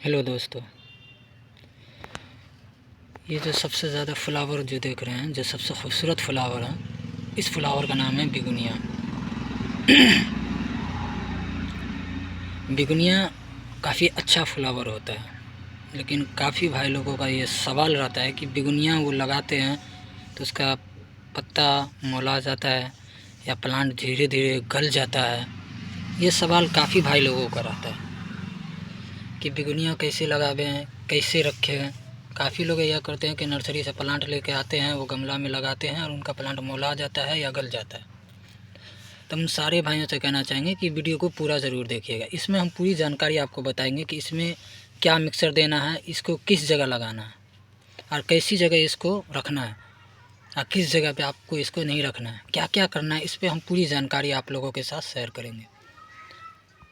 Hello दोस्तों, ये जो सबसे ज़्यादा फ्लावर जो देख रहे हैं, जो सबसे खूबसूरत फ्लावर है, इस फ्लावर का नाम है बिगुनिया। बिगुनिया काफ़ी अच्छा फ्लावर होता है, लेकिन काफ़ी भाई लोगों का ये सवाल रहता है कि बिगुनिया वो लगाते हैं तो उसका पत्ता मौला जाता है या प्लांट धीरे धीरे गल जाता है। ये सवाल काफ़ी भाई लोगों का रहता है कि बिगुनिया कैसे लगावें, कैसे रखें। काफ़ी लोग यह करते हैं कि नर्सरी से प्लांट लेके आते हैं, वो गमला में लगाते हैं और उनका प्लांट मौला जाता है या गल जाता है। तो हम सारे भाइयों से कहना चाहेंगे कि वीडियो को पूरा ज़रूर देखिएगा। इसमें हम पूरी जानकारी आपको बताएंगे कि इसमें क्या मिक्सर देना है, इसको किस जगह लगाना है और कैसी जगह इसको रखना है और किस जगह पे आपको इसको नहीं रखना है, क्या क्या करना है, इस पर हम पूरी जानकारी आप लोगों के साथ शेयर करेंगे।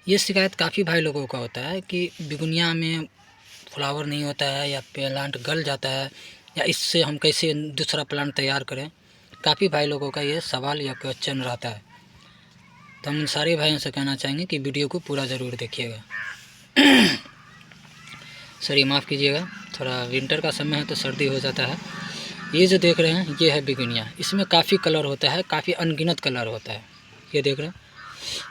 ये शिकायत काफ़ी भाई लोगों का होता है कि बिगुनिया में फ्लावर नहीं होता है या प्लांट गल जाता है, या इससे हम कैसे दूसरा प्लांट तैयार करें। काफ़ी भाई लोगों का ये सवाल या क्वेश्चन रहता है। तो हम सारे भाइयों से कहना चाहेंगे कि वीडियो को पूरा ज़रूर देखिएगा। सॉरी, माफ़ कीजिएगा, थोड़ा विंटर का समय है तो सर्दी हो जाता है। ये जो देख रहे हैं ये है बिगुनिया। इसमें काफ़ी कलर होता है, काफ़ी अनगिनत कलर होता है। ये देख रहे हैं,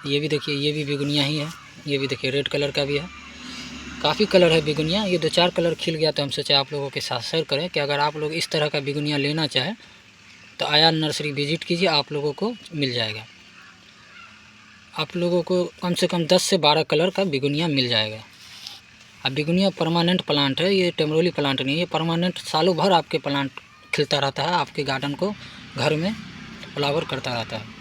ये भी देखिए, ये भी बिगुनिया ही है। ये भी देखिए, रेड कलर का भी है। काफ़ी कलर है बिगुनिया। ये 2-4 कलर खिल गया तो हम सोचे आप लोगों के साथ शेयर करें कि अगर आप लोग इस तरह का बिगुनिया लेना चाहें तो आया नर्सरी विजिट कीजिए, आप लोगों को मिल जाएगा। आप लोगों को कम से कम 10 से 12 कलर का बिगुनिया मिल जाएगा। अब बिगुनिया परमानेंट प्लांट है, ये टेम्परेरी प्लांट नहीं है। परमानेंट सालों भर आपके प्लांट खिलता रहता है, आपके गार्डन को घर में फ्लावर करता रहता है।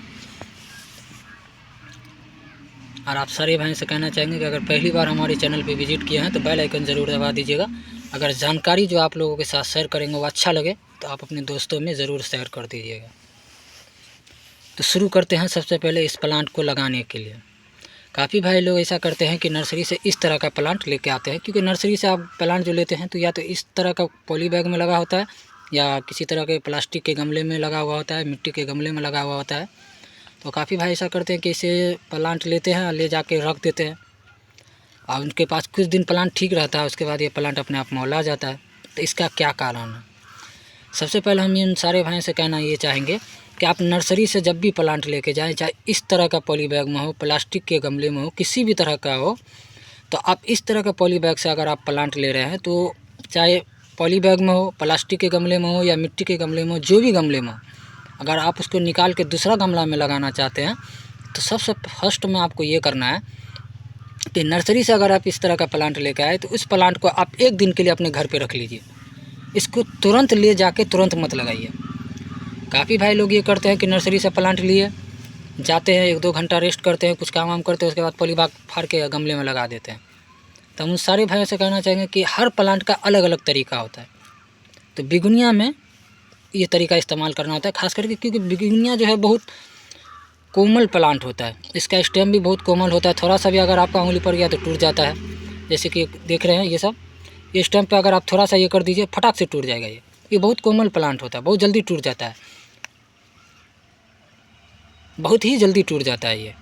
और आप सारे भाई से कहना चाहेंगे कि अगर पहली बार हमारे चैनल पे विजिट किए हैं तो बेल आइकन ज़रूर दबा दीजिएगा। अगर जानकारी जो आप लोगों के साथ शेयर करेंगे वो अच्छा लगे तो आप अपने दोस्तों में ज़रूर शेयर कर दीजिएगा। तो शुरू करते हैं सबसे पहले इस प्लांट को लगाने के लिए। काफ़ी भाई लोग ऐसा करते हैं कि नर्सरी से इस तरह का प्लांट लेके आते हैं, क्योंकि नर्सरी से आप प्लांट जो लेते हैं तो या तो इस तरह का पॉली बैग में लगा होता है या किसी तरह के प्लास्टिक के गमले में लगा हुआ होता है, मिट्टी के गमले में लगा हुआ होता है। तो काफ़ी भाई ऐसा करते हैं कि इसे प्लांट लेते हैं और ले जाके रख देते हैं और उनके पास कुछ दिन प्लांट ठीक रहता है, उसके बाद ये प्लांट अपने आप मौला जाता है। तो इसका क्या कारण है? सबसे पहले हम इन सारे भाइयों से कहना ये चाहेंगे कि आप नर्सरी से जब भी प्लांट लेके जाएं, चाहे इस तरह का पॉली बैग में हो, प्लास्टिक के गमले में हो, किसी भी तरह का हो, तो आप इस तरह का पॉली बैग से अगर आप प्लांट ले रहे हैं तो चाहे पॉली बैग में हो, प्लास्टिक के गमले में हो या मिट्टी के गमले में हो, जो भी गमले में हो, अगर आप उसको निकाल के दूसरा गमला में लगाना चाहते हैं तो सबसे फर्स्ट में आपको ये करना है कि नर्सरी से अगर आप इस तरह का प्लांट लेकर आए तो उस प्लांट को आप 1 दिन के लिए अपने घर पे रख लीजिए। इसको तुरंत ले जाके तुरंत मत लगाइए। काफ़ी भाई लोग ये करते हैं कि नर्सरी से प्लांट लिए जाते हैं, 1-2 घंटा रेस्ट करते हैं, कुछ काम वाम करते हैं, उसके बाद पॉली बैग फाड़ के गमले में लगा देते हैं। तो हम उन सारे भाइयों से कहना चाहेंगे कि हर प्लांट का अलग अलग तरीका होता है। तो बिगुनिया में ये तरीका इस्तेमाल करना होता है, खास करके क्योंकि बिगुनिया जो है बहुत कोमल प्लांट होता है। इसका स्टेम भी बहुत कोमल होता है, थोड़ा सा भी अगर आपका उंगली पर गया तो टूट जाता है। जैसे कि देख रहे हैं ये सब, ये स्टेम पे अगर आप थोड़ा सा ये कर दीजिए फटाक से टूट जाएगा। ये बहुत कोमल प्लांट होता है, बहुत जल्दी टूट जाता है, बहुत ही जल्दी टूट जाता है ये।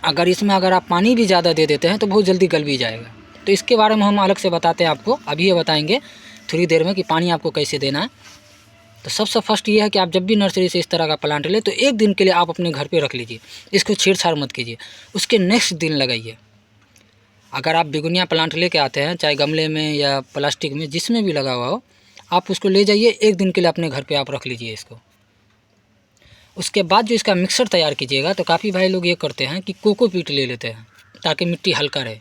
अगर इसमें अगर आप पानी भी ज़्यादा दे देते हैं तो बहुत जल्दी गल भी जाएगा। तो इसके बारे में हम अलग से बताते हैं आपको, अभी ये बताएंगे थोड़ी देर में कि पानी आपको कैसे देना है। तो सबसे फर्स्ट ये है कि आप जब भी नर्सरी से इस तरह का प्लांट ले तो 1 दिन के लिए आप अपने घर पे रख लीजिए, इसको छेड़छाड़ मत कीजिए, उसके नेक्स्ट दिन लगाइए। अगर आप बिगुनिया प्लांट लेके आते हैं, चाहे गमले में या प्लास्टिक में, जिसमें भी लगा हुआ हो, आप उसको ले जाइए, 1 दिन के लिए अपने घर पे आप रख लीजिए इसको। उसके बाद जो इसका मिक्सर तैयार कीजिएगा, तो काफ़ी भाई लोग ये करते हैं कि कोकोपीट ले लेते हैं ताकि मिट्टी हल्का रहे।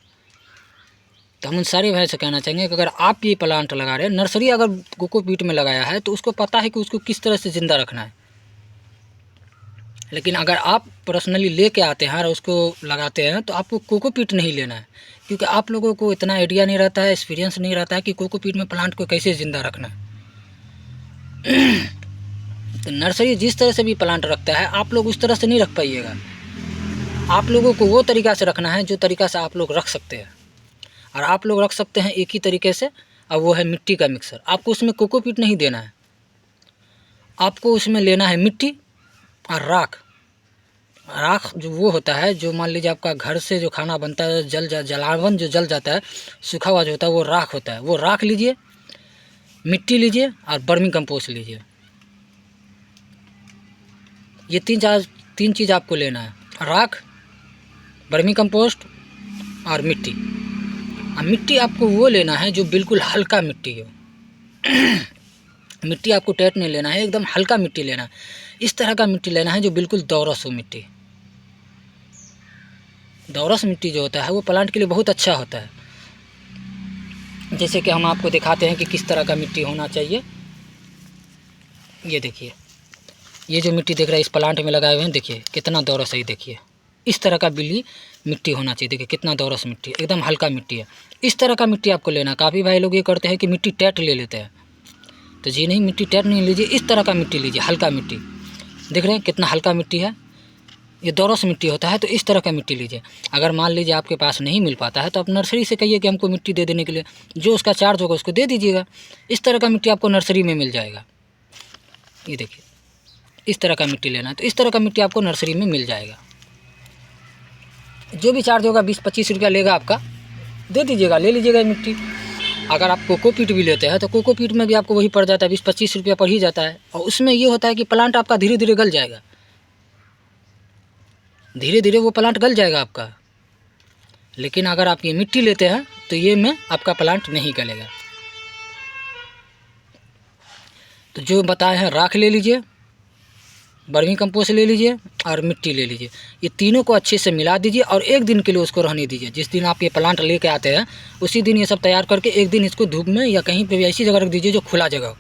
तो हम उन सारे भाई से कहना चाहेंगे कि अगर आप ये प्लांट लगा रहे हैं, नर्सरी अगर कोकोपीट में लगाया है तो उसको पता है कि उसको किस तरह से ज़िंदा रखना है। लेकिन अगर आप पर्सनली लेके आते हैं और उसको लगाते हैं तो आपको कोकोपीट नहीं लेना है, क्योंकि आप लोगों को इतना आइडिया नहीं रहता है, एक्सपीरियंस नहीं रहता है कि कोकोपीट में प्लांट को कैसे ज़िंदा रखना है। तो नर्सरी जिस तरह से भी प्लांट रखता है आप लोग उस तरह से नहीं रख पाइएगा। आप लोगों को वो तरीका से रखना है जो तरीका से आप लोग रख सकते हैं, और आप लोग रख सकते हैं एक ही तरीके से, और वो है मिट्टी का मिक्सर। आपको उसमें कोकोपीट नहीं देना है, आपको उसमें लेना है मिट्टी और राख। राख जो वो होता है, जो मान लीजिए आपका घर से जो खाना बनता है जलावन जो जल जाता है, सूखा हुआ जो होता है वो राख होता है। वो राख लीजिए, मिट्टी लीजिए और वर्मी कंपोस्ट लीजिए। ये तीन चीज़ आपको लेना है, राख, वर्मी कंपोस्ट और मिट्टी। और मिट्टी आपको वो लेना है जो बिल्कुल हल्का मिट्टी हो। मिट्टी आपको टाइट नहीं लेना है, एकदम हल्का मिट्टी लेना है। इस तरह का मिट्टी लेना है जो बिल्कुल दोरस हो मिट्टी। दोरस मिट्टी जो होता है वो प्लांट के लिए बहुत अच्छा होता है। जैसे कि हम आपको दिखाते हैं कि किस तरह का मिट्टी होना चाहिए। ये देखिए, ये जो मिट्टी देख रहा है इस प्लांट में लगाए हुए हैं, देखिए कितना दोरस है। देखिए इस तरह का बिल्ली मिट्टी होना चाहिए। देखिए कितना दोरस मिट्टी, एकदम हल्का मिट्टी है। इस तरह का मिट्टी आपको लेना। काफ़ी भाई लोग ये करते हैं कि मिट्टी टाइट ले लेते हैं, तो जी नहीं, मिट्टी टाइट नहीं लीजिए, इस तरह का मिट्टी लीजिए, हल्का मिट्टी। देख रहे हैं कितना हल्का मिट्टी है, ये दोरस मिट्टी होता है। तो इस तरह का मिट्टी लीजिए। अगर मान लीजिए आपके पास नहीं मिल पाता है तो आप नर्सरी से कहिए कि हमको मिट्टी दे देने के लिए, जो उसका चार्ज होगा उसको दे दीजिएगा। इस तरह का मिट्टी आपको नर्सरी में मिल जाएगा। ये देखिए इस तरह का मिट्टी लेना है, तो इस तरह का मिट्टी आपको नर्सरी में मिल जाएगा। जो भी चार्ज होगा 20-25 रुपया लेगा आपका, दे दीजिएगा, ले लीजिएगा मिट्टी। अगर आप कोकोपीट भी लेते हैं तो कोकोपीट में भी आपको वही पड़ जाता है, 20-25 रुपया पड़ ही जाता है। और उसमें ये होता है कि प्लांट आपका धीरे धीरे गल जाएगा, धीरे धीरे वो प्लांट गल जाएगा आपका। लेकिन अगर आप ये मिट्टी लेते हैं तो ये में आपका प्लांट नहीं गलेगा। तो जो बताए हैं, राख ले लीजिए, वर्मी कंपोस्ट ले लीजिए और मिट्टी ले लीजिए। ये तीनों को अच्छे से मिला दीजिए और एक दिन के लिए उसको रहने दीजिए। जिस दिन आप ये प्लांट लेके आते हैं उसी दिन ये सब तैयार करके एक दिन इसको धूप में या कहीं पे भी ऐसी जगह रख दीजिए जो खुला जगह हो।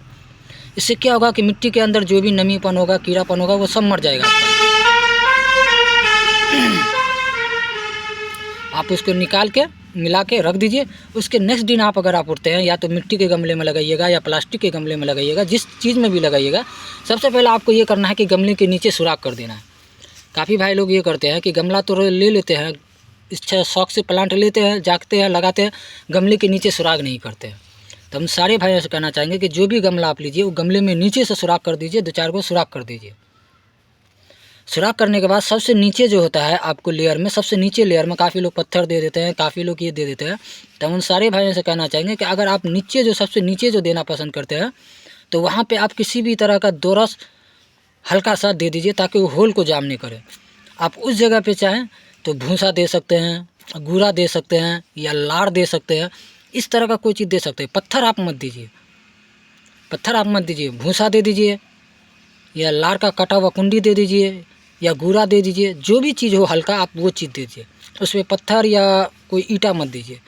इससे क्या होगा कि मिट्टी के अंदर जो भी नमीपन होगा, कीड़ापन होगा, वो सब मर जाएगा आपका। आप उसको निकाल के मिला के रख दीजिए। उसके नेक्स्ट दिन आप अगर आप उठते हैं, या तो मिट्टी के गमले में लगाइएगा या प्लास्टिक के गमले में लगाइएगा, जिस चीज़ में भी लगाइएगा, सबसे पहले आपको ये करना है कि गमले के नीचे सुराख कर देना है। काफ़ी भाई लोग ये करते हैं कि गमला तो ले लेते हैं, इच्छा शौक से प्लांट लेते हैं, जागते हैं, लगाते हैं, गमले के नीचे सुराख नहीं करते हैं। तो हम सारे भाइयों से कहना चाहेंगे कि जो भी गमला आप लीजिए वो गमले में नीचे से सुराख कर दीजिए, 2-4 को सुराख कर दीजिए। सुराख करने के बाद सबसे नीचे जो होता है आपको लेयर में, सबसे नीचे लेयर में काफ़ी लोग पत्थर दे देते हैं, काफ़ी लोग ये दे देते हैं। तो हम उन सारे भाइयों से कहना चाहेंगे कि अगर आप नीचे जो सबसे नीचे जो देना पसंद करते हैं तो वहाँ पे आप किसी भी तरह का दोरस हल्का सा दे दीजिए ताकि वो होल को जाम नहीं करे। आप उस जगह पे चाहें तो भूसा दे सकते हैं, गूरा दे सकते हैं या लार दे सकते हैं, इस तरह का कोई चीज़ दे सकते हैं। पत्थर आप मत दीजिए, पत्थर आप मत दीजिए, भूसा दे दीजिए या लार का कटा हुआ कुंडी दे दीजिए या गूरा दे दीजिए। जो भी चीज़ हो हल्का आप वो चीज़ दीजिए, उसमें पत्थर या कोई ईंटा मत दीजिए।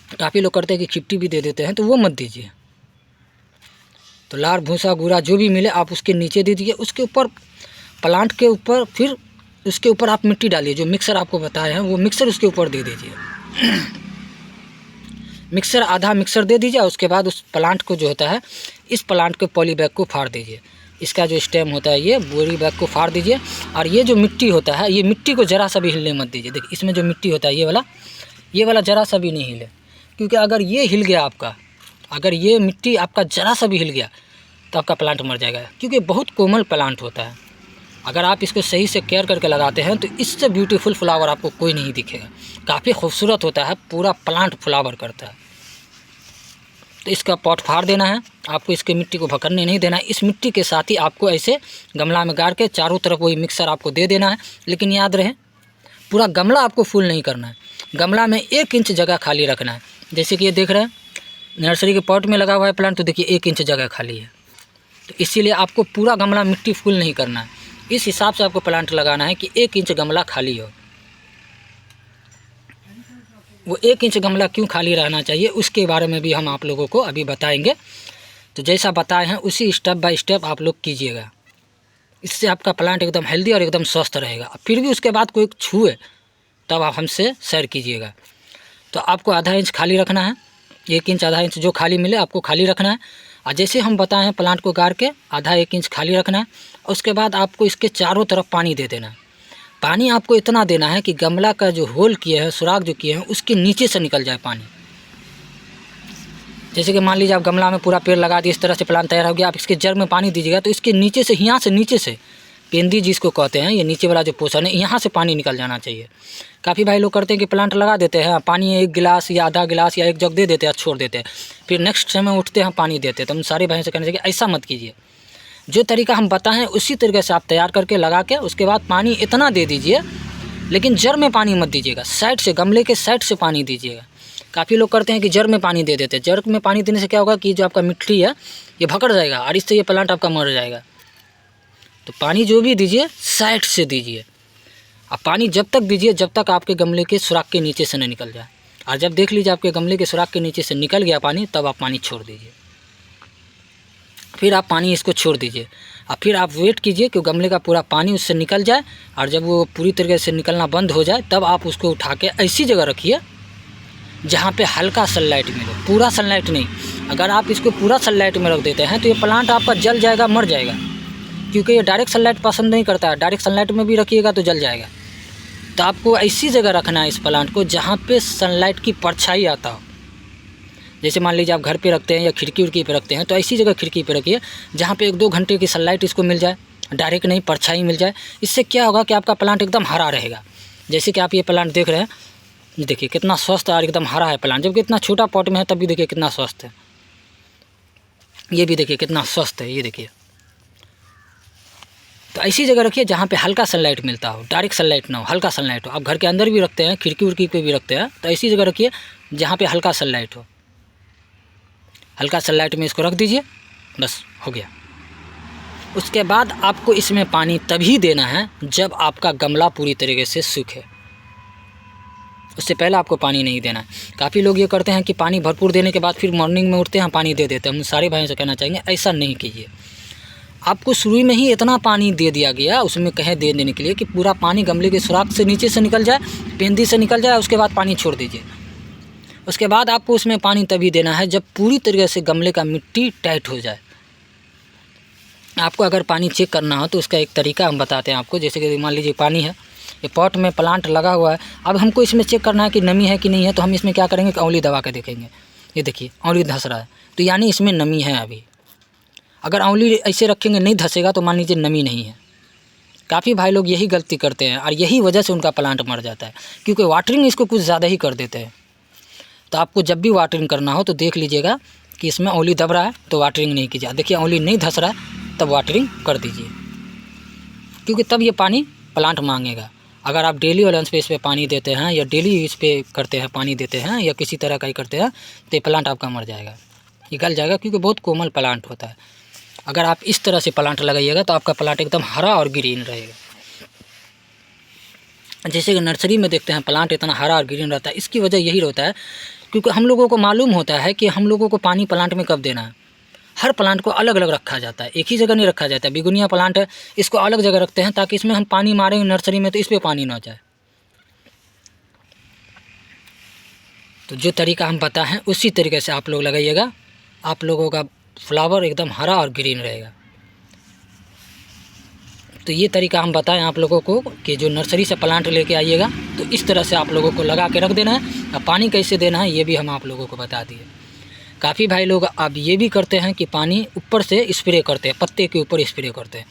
काफ़ी लोग करते हैं कि खिप्टी भी दे देते हैं, तो वो मत दीजिए। तो लार, भूसा, गूरा जो भी मिले आप उसके नीचे दे दीजिए। उसके ऊपर प्लांट के ऊपर फिर उसके ऊपर आप मिट्टी डालिए। जो मिक्सर आपको बताए हैं वो मिक्सर उसके ऊपर दे दीजिए। मिक्सर आधा मिक्सर दे दीजिए। उसके बाद उस प्लांट को जो होता है, इस प्लांट के पॉली बैग को फाड़ दीजिए। इसका जो स्टेम होता है ये बोरी बैग को फाड़ दीजिए। और ये जो मिट्टी होता है, ये मिट्टी को ज़रा सा भी हिलने मत दीजिए। देखिए इसमें जो मिट्टी होता है ये वाला ज़रा सा भी नहीं हिले, क्योंकि अगर ये हिल गया आपका, अगर ये मिट्टी आपका ज़रा सा भी हिल गया तो आपका प्लांट मर जाएगा, क्योंकि बहुत कोमल प्लांट होता है। अगर आप इसको सही से केयर करके लगाते हैं तो इससे ब्यूटीफुल फ्लावर आपको कोई नहीं दिखेगा। काफ़ी खूबसूरत होता है, पूरा प्लांट फ्लावर करता है। तो इसका पॉट फाड़ देना है आपको, इसके मिट्टी को भकरने नहीं देना है। इस मिट्टी के साथ ही आपको ऐसे गमला में गाड़ के चारों तरफ वही मिक्सर आपको दे देना है। लेकिन याद रहे, पूरा गमला आपको फुल नहीं करना है। गमला में 1 इंच जगह खाली रखना है। जैसे कि ये देख रहे हैं नर्सरी के पॉट में लगा हुआ है प्लांट, तो देखिए 1 इंच जगह खाली है। तो इसीलिए आपको पूरा गमला मिट्टी फुल नहीं करना है। इस हिसाब से आपको प्लांट लगाना है कि 1 इंच गमला खाली हो। वो 1 इंच गमला क्यों खाली रहना चाहिए उसके बारे में भी हम आप लोगों को अभी बताएंगे। तो जैसा बताए हैं उसी स्टेप बाय स्टेप आप लोग कीजिएगा। इससे आपका प्लांट एकदम हेल्दी और एकदम स्वस्थ रहेगा। फिर भी उसके बाद कोई छूए तब आप हमसे शेयर कीजिएगा। तो आपको आधा इंच खाली रखना है, 1 इंच आधा इंच जो खाली मिले आपको खाली रखना है। और जैसे हम बताए हैं प्लांट को गाड़ के आधा 1 इंच खाली रखना है। उसके बाद आपको इसके चारों तरफ पानी दे देना है। पानी आपको इतना देना है कि गमला का जो होल किए हैं, सुराख जो किए हैं, उसके नीचे से निकल जाए पानी। जैसे कि मान लीजिए आप गमला में पूरा पेड़ लगा दिए, इस तरह से प्लांट तैयार हो गया, आप इसके जड़ में पानी दीजिएगा तो इसके नीचे से, यहाँ से नीचे से पेंदी जिसको कहते हैं, ये नीचे वाला जो पोर्शन है यहाँ से पानी निकल जाना चाहिए। काफ़ी भाई लोग करते हैं कि प्लांट लगा देते हैं, पानी 1 गिलास या आधा गिलास या 1 जग दे देते हैं, छोड़ देते हैं, फिर नेक्स्ट समय उठते हैं पानी देते हैं। तो हम सारे भाई से कहना चाहिए कि ऐसा मत कीजिए। जो तरीका हम बताएं उसी तरीके से आप तैयार करके लगा के उसके बाद पानी इतना दे दीजिए, लेकिन जड़ में पानी मत दीजिएगा, साइड से, गमले के साइड से पानी दीजिएगा। काफ़ी लोग करते हैं कि जड़ में पानी दे देते हैं। जड़ में पानी देने से क्या होगा कि जो आपका मिट्टी है ये भकड़ जाएगा और इससे ये प्लांट आपका मर जाएगा। तो पानी जो भी दीजिए साइड से दीजिए। अब पानी जब तक दीजिए जब तक आपके गमले के सुराख के नीचे से न निकल जाए, और जब देख लीजिए आपके गमले के सुराख के नीचे से निकल गया पानी, तब आप पानी छोड़ दीजिए। फिर आप पानी इसको छोड़ दीजिए और फिर आप वेट कीजिए कि गमले का पूरा पानी उससे निकल जाए, और जब वो पूरी तरीके से निकलना बंद हो जाए तब आप उसको उठा के ऐसी जगह रखिए जहाँ पे हल्का सनलाइट मिले, पूरा सनलाइट नहीं। अगर आप इसको पूरा सनलाइट में रख देते हैं तो ये प्लांट आपका जल जाएगा, मर जाएगा, क्योंकि ये डायरेक्ट सनलाइट पसंद नहीं करता है। डायरेक्ट सनलाइट में भी रखिएगा तो जल जाएगा। तो आपको ऐसी जगह रखना है इस प्लांट को जहाँ पे सनलाइट की परछाई आता हो। जैसे मान लीजिए आप घर पे रखते हैं या खिड़की उड़की पे रखते हैं, तो ऐसी जगह खिड़की पे रखिए जहाँ पे 1-2 घंटे की सनलाइट इसको मिल जाए, डायरेक्ट नहीं, परछाई मिल जाए। इससे क्या होगा कि आपका प्लांट एकदम हरा रहेगा। जैसे कि आप ये प्लांट देख रहे हैं, ये देखिए कितना स्वस्थ और एकदम हरा है प्लांट, जबकि इतना छोटा पॉट में है तब भी देखिए कितना स्वस्थ है। ये भी देखिए कितना स्वस्थ है, ये देखिए। तो ऐसी जगह रखिए जहाँ पे हल्का सनलाइट मिलता हो, डायरेक्ट सनलाइट ना हो, हल्का सनलाइट हो। आप घर के अंदर भी रखते हैं, खिड़की उड़की पे भी रखते हैं, तो ऐसी जगह रखिए जहाँ पे हल्का सनलाइट हो। हल्का सनलाइट में इसको रख दीजिए, बस हो गया। उसके बाद आपको इसमें पानी तभी देना है जब आपका गमला पूरी तरीके से सूखे, उससे पहले आपको पानी नहीं देना है। काफ़ी लोग ये करते हैं कि पानी भरपूर देने के बाद फिर मॉर्निंग में उठते हैं पानी दे देते हैं। हम सारे भाइयों से कहना चाहेंगे ऐसा नहीं कीजिए। आपको शुरू में ही इतना पानी दे दिया गया उसमें कहे दे देने के लिए कि पूरा पानी गमले के सुराख से नीचे से निकल जाए, पेंदी से निकल जाए, उसके बाद पानी छोड़ दीजिए। उसके बाद आपको उसमें पानी तभी देना है जब पूरी तरीके से गमले का मिट्टी टाइट हो जाए। आपको अगर पानी चेक करना हो तो उसका एक तरीका हम बताते हैं आपको। जैसे कि मान लीजिए पानी है, ये पॉट में प्लांट लगा हुआ है, अब हमको इसमें चेक करना है कि नमी है कि नहीं है। तो हम इसमें क्या करेंगे कि उंगली दबा के देखेंगे, ये देखिए उंगली धंस रहा है, तो यानी इसमें नमी है अभी। अगर उंगली ऐसे रखेंगे नहीं धंसेगा तो मान लीजिए नमी नहीं है। काफ़ी भाई लोग यही गलती करते हैं और यही वजह से उनका प्लांट मर जाता है, क्योंकि वाटरिंग इसको कुछ ज़्यादा ही कर देते हैं। तो आपको जब भी वाटरिंग करना हो तो देख लीजिएगा कि इसमें उंगली दब रहा है तो वाटरिंग नहीं कीजिए। देखिए उंगली नहीं धंस रहा है तब वाटरिंग कर दीजिए, क्योंकि तब ये पानी प्लांट मांगेगा। अगर आप डेली बैलेंस पे इस पर पानी देते हैं या डेली इस पर करते हैं, पानी देते हैं या किसी तरह का ही करते हैं, तो ये प्लांट आपका मर जाएगा, ये गल जाएगा, क्योंकि बहुत कोमल प्लांट होता है। अगर आप इस तरह से प्लांट लगाइएगा तो आपका प्लांट एकदम हरा और ग्रीन रहेगा। जैसे कि नर्सरी में देखते हैं प्लांट इतना हरा और ग्रीन रहता है, इसकी वजह यही रहता है क्योंकि हम लोगों को मालूम होता है कि हम लोगों को पानी प्लांट में कब देना है। हर प्लांट को अलग अलग रखा जाता है, एक ही जगह नहीं रखा जाता है। बिगुनिया प्लांट है, इसको अलग जगह रखते हैं ताकि इसमें हम पानी मारेंगे नर्सरी में तो इस पर पानी ना जाए। तो जो तरीका हम बताए हैं उसी तरीके से आप लोग लगाइएगा, आप लोगों का फ्लावर एकदम हरा और ग्रीन रहेगा। तो ये तरीका हम बताएं आप लोगों को कि जो नर्सरी से प्लांट लेके आइएगा तो इस तरह से आप लोगों को लगा के रख देना है। और पानी कैसे देना है ये भी हम आप लोगों को बता दिए। काफ़ी भाई लोग अब ये भी करते हैं कि पानी ऊपर से स्प्रे करते हैं, पत्ते के ऊपर स्प्रे करते हैं,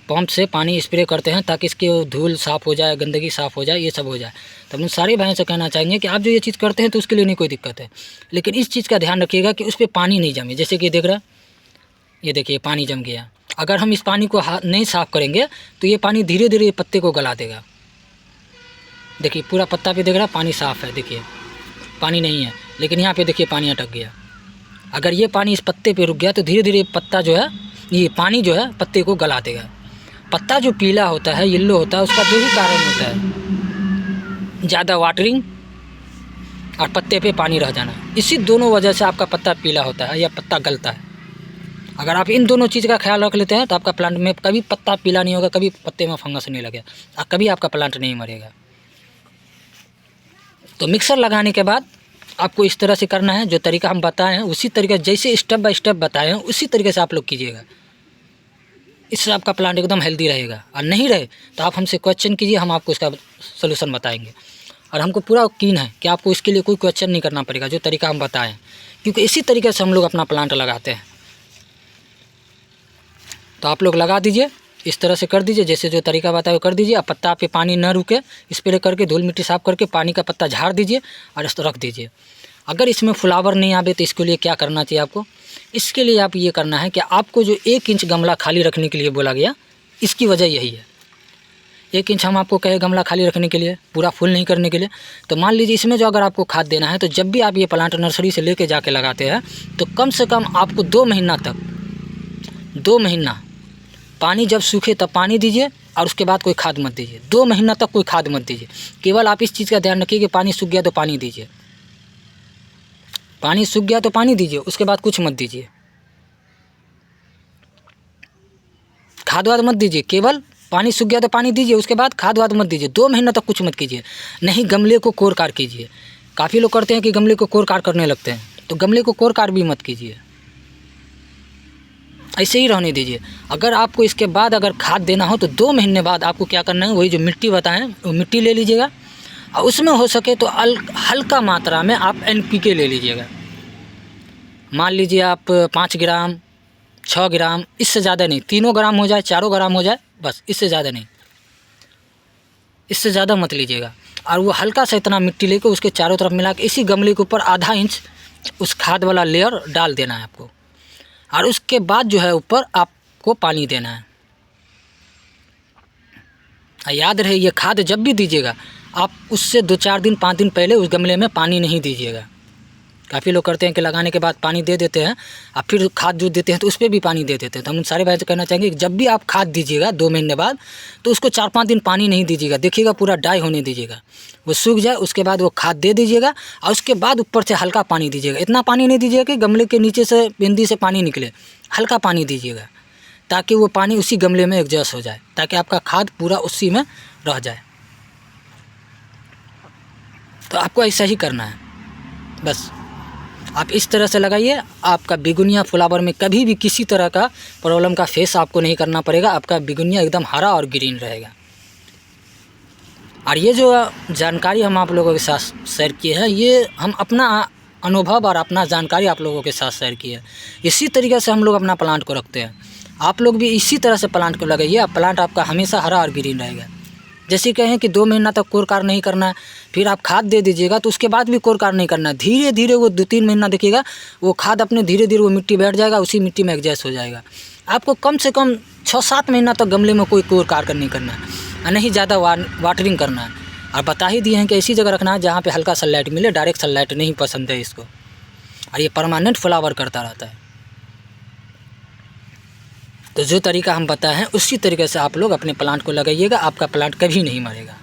पंप से पानी स्प्रे करते हैं ताकि इसके धूल साफ़ हो जाए, गंदगी साफ़ हो जाए, ये सब हो जाए। तो हम सारे भाइयों से कहना चाहेंगे कि आप जो ये चीज़ करते हैं तो उसके लिए नहीं कोई दिक्कत है, लेकिन इस चीज़ का ध्यान रखिएगा कि उस पर पानी नहीं जमे। जैसे कि देख रहा है, ये देखिए पानी जम गया। अगर हम इस पानी को नहीं साफ़ करेंगे तो ये पानी धीरे धीरे पत्ते को गला देगा। देखिए पूरा पत्ता पे देख रहा है पानी साफ़ है, देखिए पानी नहीं है, लेकिन यहाँ पे देखिए पानी अटक गया। अगर ये पानी इस पत्ते पे रुक गया तो धीरे धीरे पत्ता जो है, ये पानी जो है पत्ते को गला देगा। पत्ता जो पीला होता है, येलो होता है, उसका दो ही कारण होता है, ज़्यादा वाटरिंग और पत्ते पे पानी रह जाना। इसी दोनों वजह से आपका पत्ता पीला होता है या पत्ता गलता है। अगर आप इन दोनों चीज़ का ख्याल रख लेते हैं तो आपका प्लांट में कभी पत्ता पीला नहीं होगा, कभी पत्ते में फंगस नहीं लगेगा और कभी आपका प्लांट नहीं मरेगा। तो मिक्सर लगाने के बाद आपको इस तरह से करना है, जो तरीका हम बताए हैं उसी तरीके, जैसे स्टेप बाय स्टेप बताए हैं उसी तरीके से आप लोग कीजिएगा। इससे आपका प्लांट एकदम हेल्दी रहेगा। और नहीं रहे तो आप हमसे क्वेश्चन कीजिए, हम आपको इसका सोल्यूशन बताएंगे। और हमको पूरा यकीन है कि आपको इसके लिए कोई क्वेश्चन नहीं करना पड़ेगा, जो तरीका हम बताएं, क्योंकि इसी तरीके से हम लोग अपना प्लांट लगाते हैं। तो आप लोग लगा दीजिए इस तरह से कर दीजिए, जैसे जो तरीका बताया वो कर दीजिए। अब पत्ता पे पानी न रुके, स्प्रे करके धूल मिट्टी साफ़ करके पानी का पत्ता झाड़ दीजिए और इस तरह रख दीजिए। अगर इसमें फ्लावर नहीं आवे तो इसके लिए क्या करना चाहिए आपको? इसके लिए आप ये करना है कि आपको जो 1 इंच गमला खाली रखने के लिए बोला गया, इसकी वजह यही है। 1 इंच हम आपको कहे गमला खाली रखने के लिए, पूरा फुल नहीं करने के लिए। तो मान लीजिए इसमें जो अगर आपको खाद देना है, तो जब भी आप ये प्लांट नर्सरी से लेके जाके लगाते हैं तो कम से कम आपको 2 महीना तक, 2 महीना पानी जब सूखे तब पानी दीजिए और उसके बाद कोई खाद मत दीजिए। 2 महीना तक कोई खाद मत दीजिए। केवल आप इस चीज़ का ध्यान रखिए कि पानी सूख गया तो पानी दीजिए, पानी सूख गया तो पानी दीजिए, उसके बाद कुछ मत दीजिए, खाद वाद मत दीजिए। केवल पानी सूख गया तो पानी दीजिए, उसके बाद खाद वाद मत दीजिए। 2 महीना तक कुछ मत कीजिए। नहीं गमले को कोर कार कीजिए। काफ़ी लोग करते हैं कि गमले को कोर कार करने लगते हैं, तो गमले को कोर कार भी मत कीजिए, ऐसे ही रहने दीजिए। अगर आपको इसके बाद अगर खाद देना हो तो 2 महीने बाद आपको क्या करना है, वही जो मिट्टी बताएं वो मिट्टी ले लीजिएगा और उसमें हो सके तो हल्का मात्रा में आप NPK ले लीजिएगा। मान लीजिए आप 5 ग्राम 6 ग्राम, इससे ज़्यादा नहीं, 3 ग्राम हो जाए 4 ग्राम हो जाए बस, इससे ज़्यादा नहीं, इससे ज़्यादा मत लीजिएगा। और वो हल्का सा इतना मिट्टी लेकर उसके चारों तरफ मिला के इसी गमले के ऊपर आधा इंच उस खाद वाला लेयर डाल देना है आपको। और उसके बाद जो है ऊपर आपको पानी देना है। याद रहे ये खाद जब भी दीजिएगा आप उससे 2-4 दिन 5 दिन पहले उस गमले में पानी नहीं दीजिएगा। काफ़ी लोग करते हैं कि लगाने के बाद पानी दे देते हैं और फिर खाद जो देते हैं तो उस पर भी पानी दे देते हैं। तो हम उन सारे भाई से कहना चाहेंगे कि जब भी आप खाद दीजिएगा 2 महीने बाद तो उसको 4-5 दिन पानी नहीं दीजिएगा, देखिएगा पूरा ड्राई होने दीजिएगा, वो सूख जाए, उसके बाद वो खाद दे दीजिएगा और उसके बाद ऊपर से हल्का पानी दीजिएगा। इतना पानी नहीं दीजिएगा कि गमले के नीचे से बिंदी से पानी निकले, हल्का पानी दीजिएगा ताकि वो पानी उसी गमले में एडजस्ट हो जाए, ताकि आपका खाद पूरा उसी में रह जाए। तो आपको ऐसा ही करना है बस। आप इस तरह से लगाइए, आपका बिगुनिया फ्लावर में कभी भी किसी तरह का प्रॉब्लम का फेस आपको नहीं करना पड़ेगा। आपका बिगुनिया एकदम हरा और ग्रीन रहेगा। और ये जो जानकारी हम आप लोगों के साथ शेयर किए हैं, ये हम अपना अनुभव और अपना जानकारी आप लोगों के साथ शेयर किए है। इसी तरीके से हम लोग अपना प्लांट को रखते हैं। आप लोग भी इसी तरह से प्लांट को लगाइए, प्लांट आपका हमेशा हरा और ग्रीन रहेगा। जैसे कहें कि 2 महीना तक कोर कार नहीं करना है, फिर आप खाद दे दीजिएगा तो उसके बाद भी कोर कार नहीं करना है। धीरे धीरे वो 2-3 महीना देखिएगा वो खाद अपने धीरे धीरे वो मिट्टी बैठ जाएगा, उसी मिट्टी में एडजस्ट हो जाएगा। आपको कम से कम 6-7 महीना तक गमले में कोई कोर कार नहीं करना है और नहीं ज़्यादा वाटरिंग करना है। और बता ही दिए हैं कि ऐसी जगह रखना है जहाँ पर हल्का सनलाइट मिले, डायरेक्ट सनलाइट नहीं पसंद है इसको। और ये परमानेंट फ्लावर करता रहता है। तो जो तरीका हम बताए हैं उसी तरीके से आप लोग अपने प्लांट को लगाइएगा, आपका प्लांट कभी नहीं मरेगा।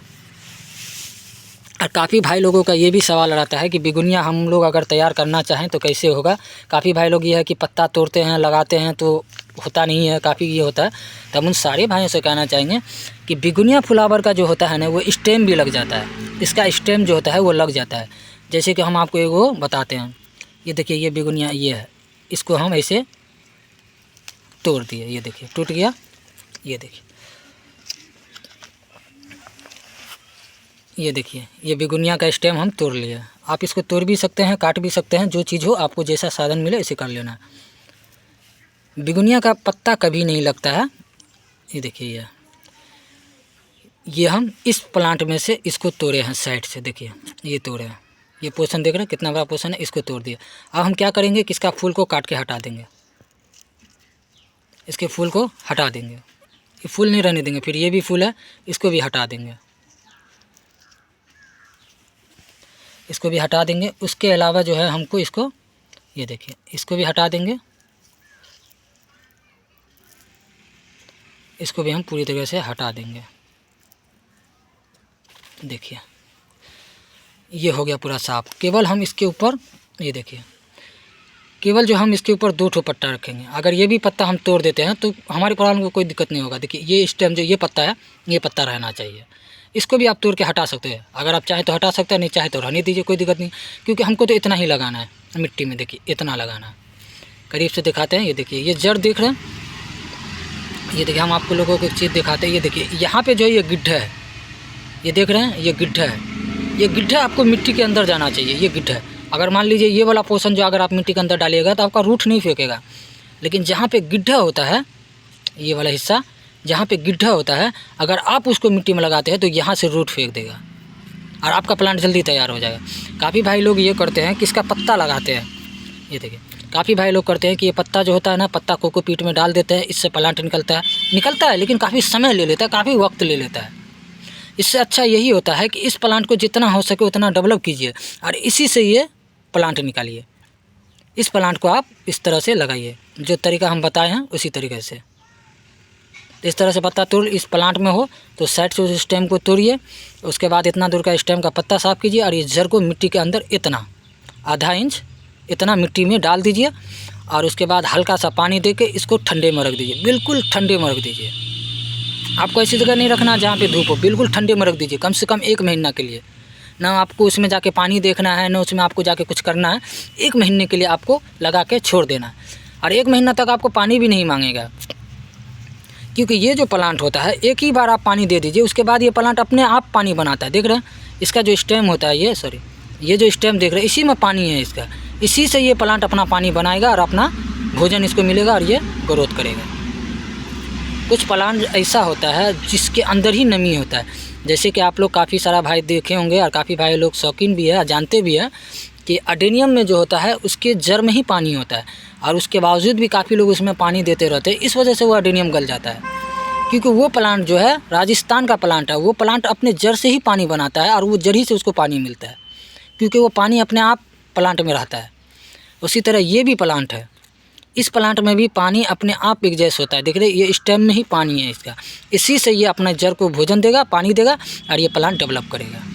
और काफ़ी भाई लोगों का ये भी सवाल रहता है कि बिगुनिया हम लोग अगर तैयार करना चाहें तो कैसे होगा। काफ़ी भाई लोग ये है कि पत्ता तोड़ते हैं लगाते हैं तो होता नहीं है, काफ़ी ये होता है। तो हम उन सारे भाइयों से कहना चाहेंगे कि बिगुनिया फ्लावर का जो होता है ना वो स्टेम भी लग जाता है। इसका स्टेम जो होता है वो लग जाता है। जैसे कि हम आपको एगो बताते हैं, ये देखिए ये बिगुनिया ये है, इसको हम ऐसे तोड़ दिए, ये देखिए टूट गया, ये देखिए, ये देखिए ये बिगुनिया का स्टेम हम तोड़ लिए। आप इसको तोड़ भी सकते हैं, काट भी सकते हैं, जो चीज़ हो आपको जैसा साधन मिले ऐसे कर लेना। बिगुनिया का पत्ता कभी नहीं लगता है। ये देखिए ये हम इस प्लांट में से इसको तोड़े हैं साइड से, देखिए ये तोड़े हैं, ये पोर्शन देख रहे हैं कितना बड़ा पोर्शन है, इसको तोड़ दिया। अब हम क्या करेंगे कि इसका फूल को काट के हटा देंगे, इसके फूल को हटा देंगे, ये फूल नहीं रहने देंगे। फिर ये भी फूल है, इसको भी हटा देंगे, इसको भी हटा देंगे। उसके अलावा जो है हमको इसको, ये देखिए इसको भी हटा देंगे, इसको भी हम पूरी तरह से हटा देंगे। देखिए ये हो गया पूरा साफ। केवल हम इसके ऊपर, ये देखिए केवल जो हम इसके ऊपर 2 ठो पत्ता रखेंगे। अगर ये भी पत्ता हम तोड़ देते हैं तो हमारे प्रॉब्लम को कोई दिक्कत नहीं होगा। देखिए ये स्टेम जो ये पत्ता है, ये पत्ता रहना चाहिए। इसको भी आप तोड़ के हटा सकते हैं, अगर आप चाहें तो हटा सकते हैं, नहीं चाहे तो रहने दीजिए, कोई दिक्कत नहीं। क्योंकि हमको तो इतना ही लगाना है मिट्टी में, देखिए इतना लगाना है। करीब से दिखाते हैं, ये देखिए ये जड़ देख रहे हैं, ये देखिए हम आपको लोगों को एक चीज़ दिखाते हैं। ये देखिए यहाँ पे जो ये गिड्ढा है, ये देख रहे हैं, ये गिड्ढा है। ये गिड्ढा आपको मिट्टी के अंदर जाना चाहिए। ये गिड्ढा है, अगर मान लीजिए ये वाला पोर्शन जो अगर आप मिट्टी के अंदर डालिएगा तो आपका रूट नहीं फेंकेगा। लेकिन जहाँ पे गिड्ढा होता है, ये वाला हिस्सा जहाँ पे गड्ढा होता है, अगर आप उसको मिट्टी में लगाते हैं तो यहाँ से रूट फेंक देगा और आपका प्लांट जल्दी तैयार हो जाएगा। काफ़ी भाई लोग ये करते हैं कि इसका पत्ता लगाते हैं। ये देखिए, काफ़ी भाई लोग करते हैं कि ये पत्ता जो होता है ना, पत्ता कोकोपीट में डाल देते हैं, इससे प्लांट निकलता है लेकिन काफ़ी समय ले लेता है, काफ़ी वक्त ले लेता है। इससे अच्छा यही होता है कि इस प्लांट को जितना हो सके उतना डेवलप कीजिए और इसी से ये प्लांट निकालिए। इस प्लांट को आप इस तरह से लगाइए, जो तरीका हम बताए हैं उसी तरीके से। इस तरह से पत्ता तोड़ इस प्लांट में हो तो साइड से उस स्टेम को तोड़िए, उसके बाद इतना दूर का स्टेम का पत्ता साफ़ कीजिए और इस जड़ को मिट्टी के अंदर इतना आधा इंच इतना मिट्टी में डाल दीजिए और उसके बाद हल्का सा पानी दे के इसको ठंडे में रख दीजिए, बिल्कुल ठंडे में रख दीजिए। आपको ऐसी जगह नहीं रखना जहाँ पे धूप हो, बिल्कुल ठंडे में रख दीजिए कम से कम 1 महीना के लिए। ना आपको उसमें जाके पानी देखना है, ना उसमें आपको जाके कुछ करना है। 1 महीने के लिए आपको लगा के छोड़ देना है और 1 महीना तक आपको पानी भी नहीं मांगेगा, क्योंकि ये जो प्लांट होता है एक ही बार आप पानी दे दीजिए, उसके बाद ये प्लांट अपने आप पानी बनाता है। देख रहे हैं, इसका जो स्टेम होता है ये जो स्टेम देख रहे हैं, इसी में पानी है इसका, इसी से ये प्लांट अपना पानी बनाएगा और अपना भोजन इसको मिलेगा और ये ग्रोथ करेगा। कुछ प्लांट ऐसा होता है जिसके अंदर ही नमी होता है, जैसे कि आप लोग काफ़ी सारा भाई देखे होंगे और काफ़ी भाई लोग शौकीन भी है, जानते भी हैं कि अडेनियम में जो होता है उसके जड़ में ही पानी होता है और उसके बावजूद भी काफ़ी लोग उसमें पानी देते रहते हैं। इस वजह से वो अडेनियम गल जाता है, क्योंकि वो प्लांट जो है राजस्थान का प्लांट है, वो प्लांट अपने जड़ से ही पानी बनाता है और वो जड़ ही से उसको पानी मिलता है, क्योंकि वो पानी अपने आप प्लांट में रहता है। उसी तरह ये भी प्लांट है, इस प्लांट में भी पानी अपने आप एग्जैस्ट होता है। देख रहे ये स्टेम में ही पानी है इसका, इसी से ये अपना जड़ को भोजन देगा, पानी देगा और ये प्लांट डेवलप करेगा।